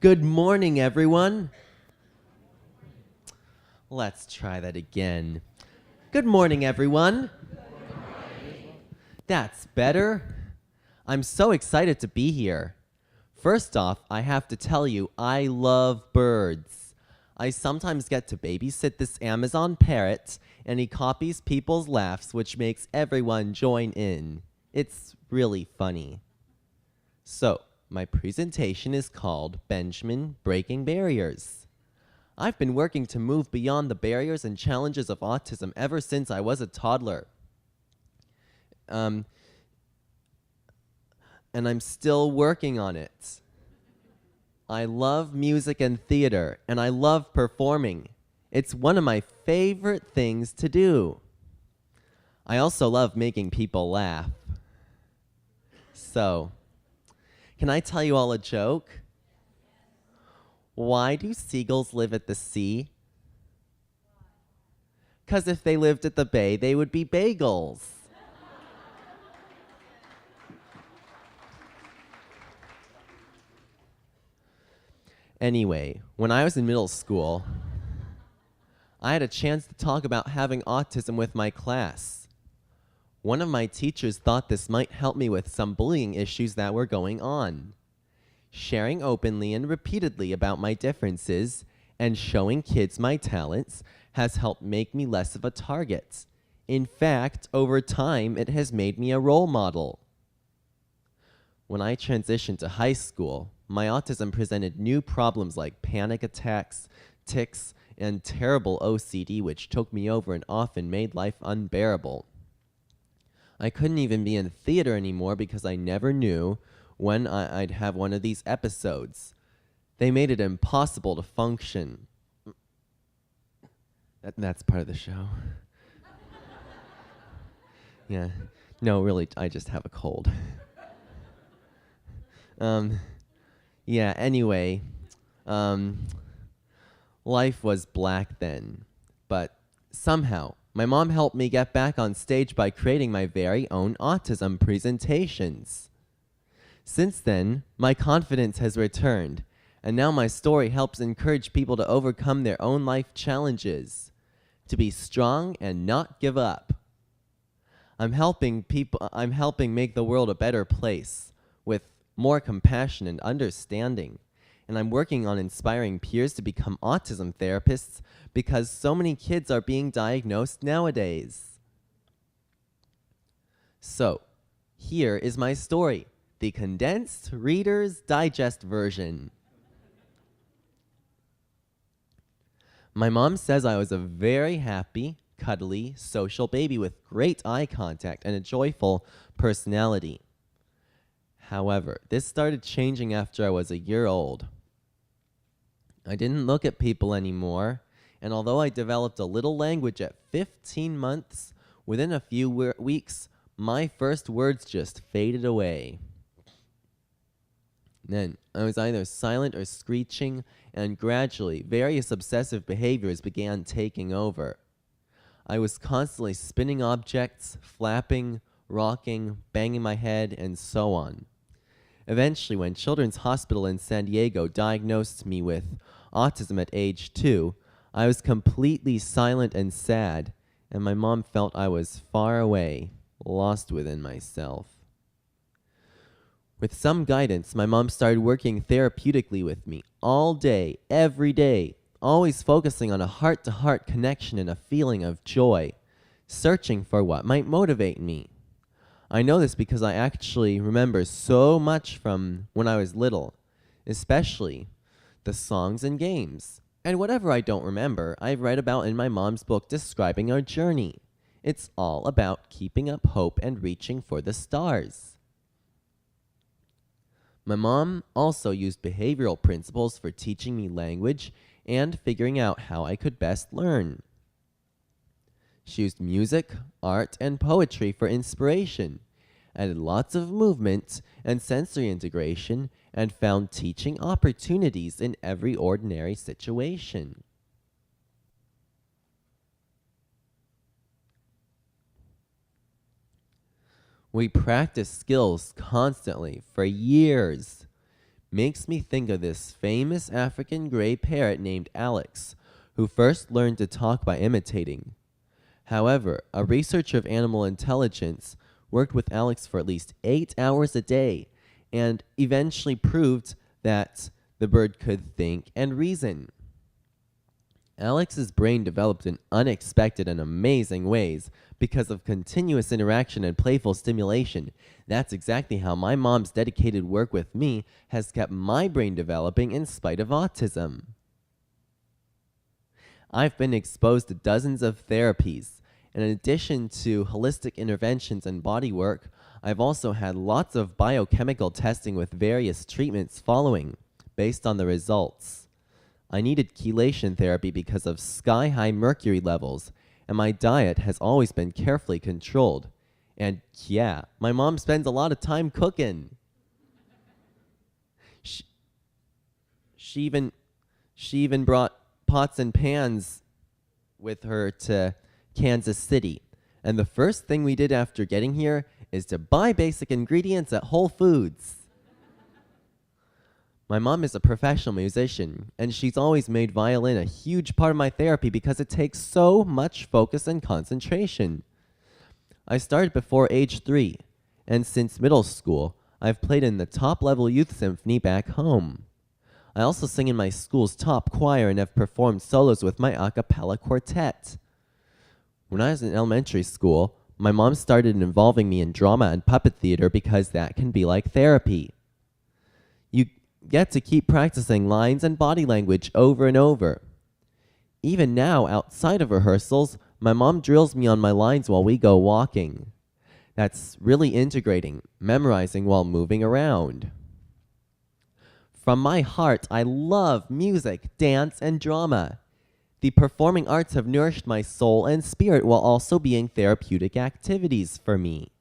Good morning, everyone. Let's try that again. Good morning, everyone. That's better. I'm so excited to be here. First off, I have to tell you, I love birds. I sometimes get to babysit this Amazon parrot, and he copies people's laughs, which makes everyone join in. It's really funny. So, my presentation is called Benjamin Breaking Barriers. I've been working to move beyond the barriers and challenges of autism ever since I was a toddler. And I'm still working on it. I love music and theater, and I love performing. It's one of my favorite things to do. I also love making people laugh. So, can I tell you all a joke? Why do seagulls live at the sea? 'Cause if they lived at the bay, they would be bagels. Anyway, when I was in middle school, I had a chance to talk about having autism with my class. One of my teachers thought this might help me with some bullying issues that were going on. Sharing openly and repeatedly about my differences and showing kids my talents has helped make me less of a target. In fact, over time, it has made me a role model. When I transitioned to high school, my autism presented new problems like panic attacks, tics, and terrible OCD, which took me over and often made life unbearable. I couldn't even be in theater anymore because I never knew when I'd have one of these episodes. They made it impossible to function. That's part of the show. Yeah. No, really, I just have a cold. Yeah, anyway, life was black then, but somehow my mom helped me get back on stage by creating my very own autism presentations. Since then, my confidence has returned, and now my story helps encourage people to overcome their own life challenges, to be strong and not give up. I'm helping make the world a better place with more compassion and understanding. And I'm working on inspiring peers to become autism therapists because so many kids are being diagnosed nowadays. So, here is my story, the condensed Reader's Digest version. My mom says I was a very happy, cuddly, social baby with great eye contact and a joyful personality. However, this started changing after I was a year old. I didn't look at people anymore, and although I developed a little language at 15 months, within a few weeks, my first words just faded away. Then, I was either silent or screeching, and gradually, various obsessive behaviors began taking over. I was constantly spinning objects, flapping, rocking, banging my head, and so on. Eventually, when Children's Hospital in San Diego diagnosed me with autism at age 2, I was completely silent and sad, and my mom felt I was far away, lost within myself. With some guidance, my mom started working therapeutically with me all day, every day, always focusing on a heart-to-heart connection and a feeling of joy, searching for what might motivate me. I know this because I actually remember so much from when I was little, especially the songs and games. And whatever I don't remember, I've read about in my mom's book describing our journey. It's all about keeping up hope and reaching for the stars. My mom also used behavioral principles for teaching me language and figuring out how I could best learn. She used music, art, and poetry for inspiration, added lots of movement and sensory integration, and found teaching opportunities in every ordinary situation. We practiced skills constantly for years. makes me think of this famous African gray parrot named Alex, who first learned to talk by imitating. However, a researcher of animal intelligence worked with Alex for at least 8 hours a day and eventually proved that the bird could think and reason. Alex's brain developed in unexpected and amazing ways because of continuous interaction and playful stimulation. That's exactly how my mom's dedicated work with me has kept my brain developing in spite of autism. I've been exposed to dozens of therapies. In addition to holistic interventions and body work, I've also had lots of biochemical testing with various treatments following, based on the results. I needed chelation therapy because of sky-high mercury levels, and my diet has always been carefully controlled. And yeah, my mom spends a lot of time cooking. She even brought pots and pans with her to Kansas City. And the first thing we did after getting here is to buy basic ingredients at Whole Foods. My mom is a professional musician, and she's always made violin a huge part of my therapy because it takes so much focus and concentration. I started before age 3, and since middle school, I've played in the top-level youth symphony back home. I also sing in my school's top choir and have performed solos with my a cappella quartet. When I was in elementary school, my mom started involving me in drama and puppet theater because that can be like therapy. You get to keep practicing lines and body language over and over. Even now, outside of rehearsals, my mom drills me on my lines while we go walking. That's really integrating, memorizing while moving around. From my heart, I love music, dance, and drama. The performing arts have nourished my soul and spirit while also being therapeutic activities for me.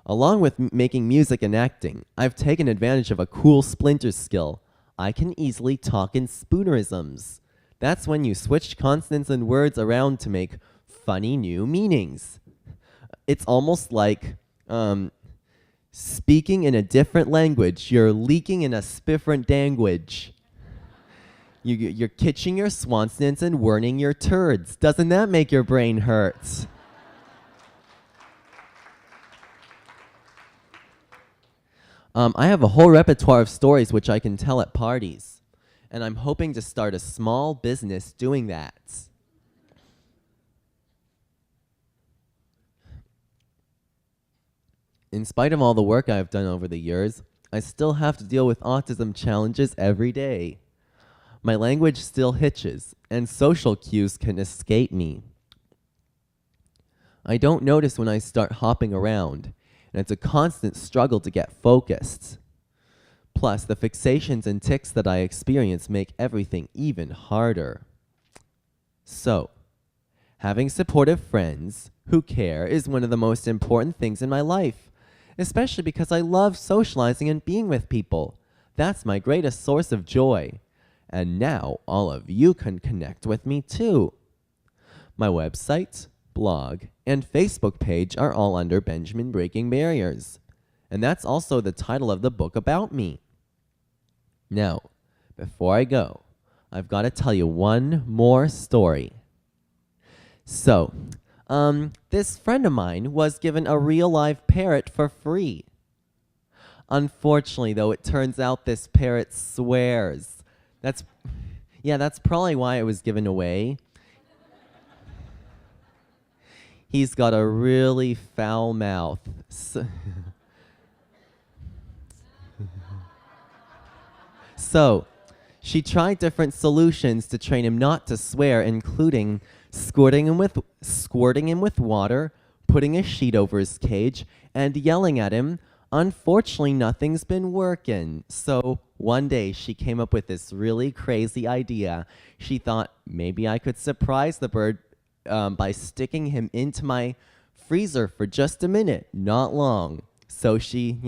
Along with making music and acting, I've taken advantage of a cool splinter skill. I can easily talk in spoonerisms. That's when you switch consonants and words around to make funny new meanings. It's almost like speaking in a different language. You're leaking in a spiffrent language. You're kitching your swansons and whirning your turds. Doesn't that make your brain hurt? I have a whole repertoire of stories which I can tell at parties, and I'm hoping to start a small business doing that. In spite of all the work I've done over the years, I still have to deal with autism challenges every day. My language still hitches, and social cues can escape me. I don't notice when I start hopping around, and it's a constant struggle to get focused. Plus, the fixations and tics that I experience make everything even harder. So, having supportive friends who care is one of the most important things in my life, especially because I love socializing and being with people. That's my greatest source of joy. And now all of you can connect with me too. My website, blog, and Facebook page are all under Benjamin Breaking Barriers. And that's also the title of the book about me. Now, before I go, I've got to tell you one more story. So, this friend of mine was given a real live parrot for free. Unfortunately, though, it turns out this parrot swears. That's probably why it was given away. He's got a really foul mouth. So, she tried different solutions to train him not to swear, including squirting him with water, putting a sheet over his cage, and yelling at him. Unfortunately, nothing's been working. So one day she came up with this really crazy idea. She thought maybe I could surprise the bird by sticking him into my freezer for just a minute, not long. So she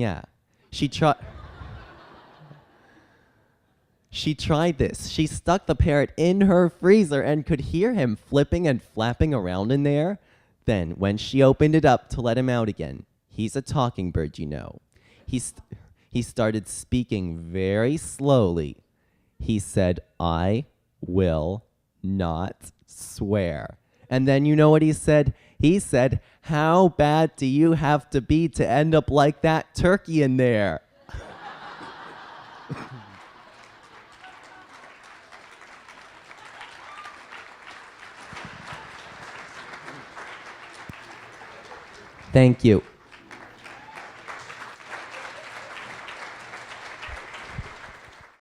tried this. She stuck the parrot in her freezer and could hear him flipping and flapping around in there. Then, when she opened it up to let him out again, he's a talking bird, you know. He started speaking very slowly. He said, "I will not swear." And then you know what he said? He said, "How bad do you have to be to end up like that turkey in there?" Thank you.